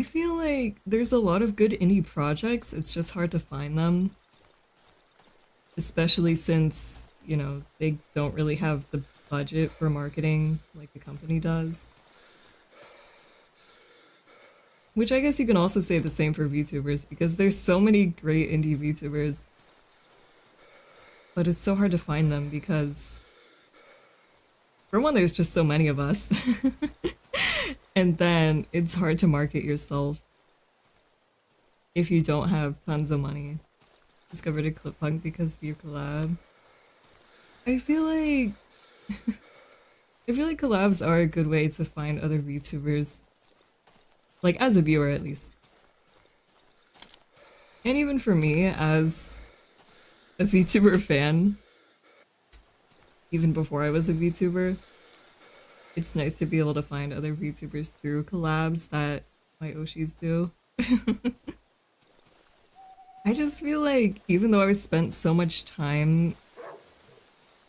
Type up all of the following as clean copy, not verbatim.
feel like there's a lot of good indie projects, it's just hard to find them. Especially since, they don't really have the budget for marketing like the company does. Which I guess you can also say the same for VTubers, because there's so many great indie VTubers. But it's so hard to find them because, for one, there's just so many of us. And then it's hard to market yourself if you don't have tons of money. Discovered a clip punk because of your collab. I feel like I feel like collabs are a good way to find other VTubers. Like, as a viewer at least. And even for me as a VTuber fan, even before I was a VTuber, it's nice to be able to find other VTubers through collabs that my Oshis do. I just feel like even though I've spent so much time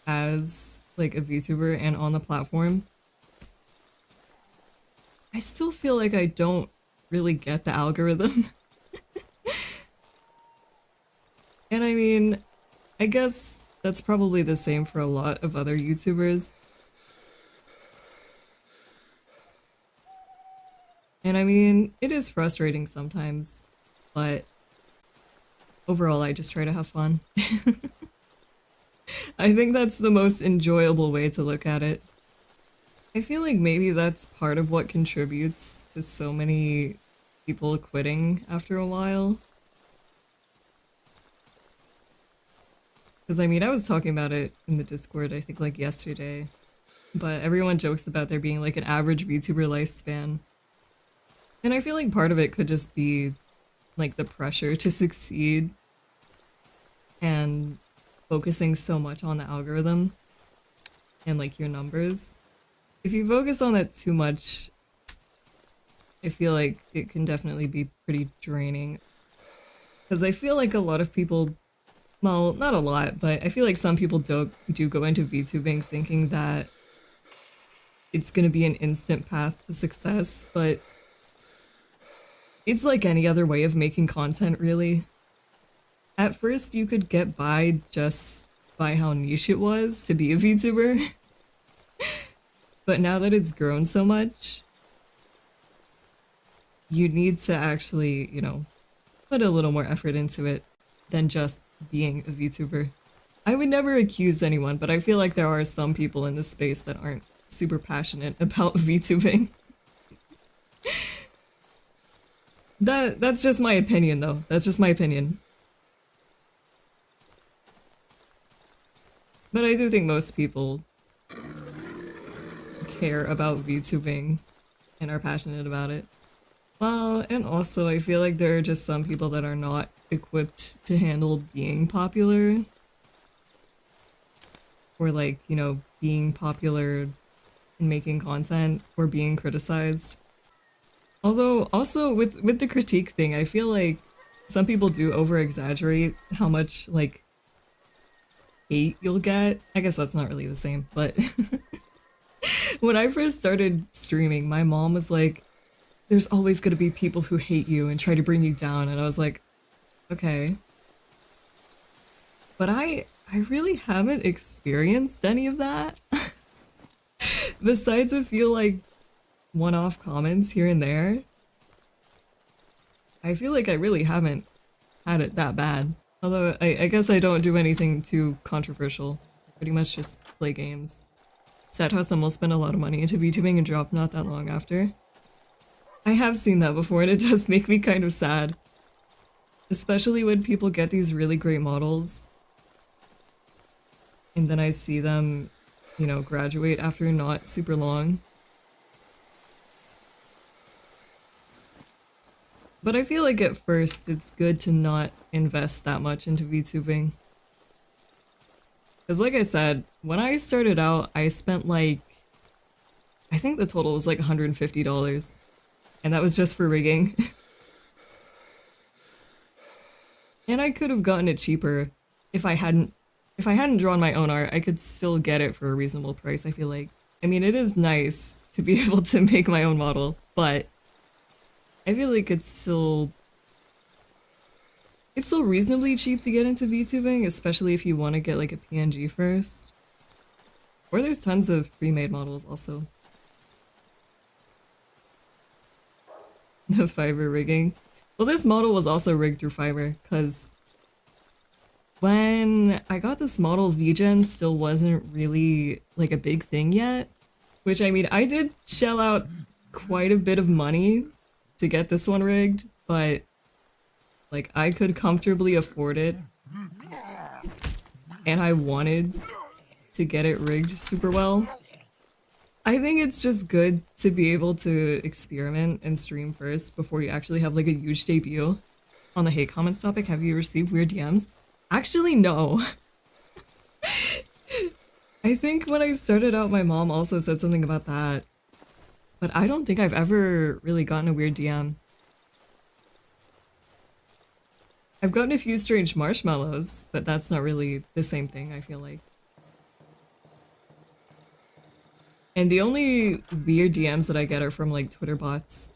as like a VTuber and on the platform, I still feel like I don't really get the algorithm. And I mean, I guess that's probably the same for a lot of other YouTubers. And I mean, it is frustrating sometimes, but overall I just try to have fun. I think that's the most enjoyable way to look at it. I feel like maybe that's part of what contributes to so many people quitting after a while. Because I mean, I was talking about it in the Discord, I think like yesterday, but everyone jokes about there being like an average VTuber lifespan. And I feel like part of it could just be like the pressure to succeed and focusing so much on the algorithm and like your numbers. If you focus on that too much, I feel like it can definitely be pretty draining. Because I feel like a lot of people, well, not a lot, but I feel like some people do go into VTubing thinking that it's gonna be an instant path to success, but it's like any other way of making content, really. At first, you could get by just by how niche it was to be a VTuber. But now that it's grown so much, you need to actually, put a little more effort into it than just being a VTuber. I would never accuse anyone, but I feel like there are some people in this space that aren't super passionate about VTubing. That's just my opinion, though. That's just my opinion. But I do think most people care about VTubing and are passionate about it. Well, and also I feel like there are just some people that are not equipped to handle being popular. Or like, being popular and making content or being criticized. Although, also, with the critique thing, I feel like some people do over-exaggerate how much, like, hate you'll get. I guess that's not really the same, but when I first started streaming, my mom was like, there's always gonna be people who hate you and try to bring you down, and I was like, okay. But I really haven't experienced any of that. Besides a few, like, one-off comments here and there, I feel like I really haven't had it that bad. Although, I guess I don't do anything too controversial. I pretty much just play games. Sad how some will spend a lot of money into VTubing and drop not that long after. I have seen that before and it does make me kind of sad. Especially when people get these really great models. And then I see them, graduate after not super long. But I feel like at first it's good to not invest that much into VTubing. Because like I said, when I started out, I spent like, I think the total was like $150. And that was just for rigging. And I could have gotten it cheaper if I hadn't drawn my own art. I could still get it for a reasonable price, I feel like. I mean, it is nice to be able to make my own model, but I feel like it's still reasonably cheap to get into VTubing, especially if you want to get like a PNG first. Or there's tons of pre-made models also. The Fiverr rigging. Well, this model was also rigged through Fiverr, because when I got this model, VGen still wasn't really like a big thing yet. Which, I mean, I did shell out quite a bit of money to get this one rigged, but like I could comfortably afford it. And I wanted to get it rigged super well. I think it's just good to be able to experiment and stream first before you actually have like a huge debut. On the hate comments topic, have you received weird DMs? Actually, no. I think when I started out, my mom also said something about that. But I don't think I've ever really gotten a weird DM. I've gotten a few strange marshmallows, but that's not really the same thing, I feel like. And the only weird DMs that I get are from like Twitter bots.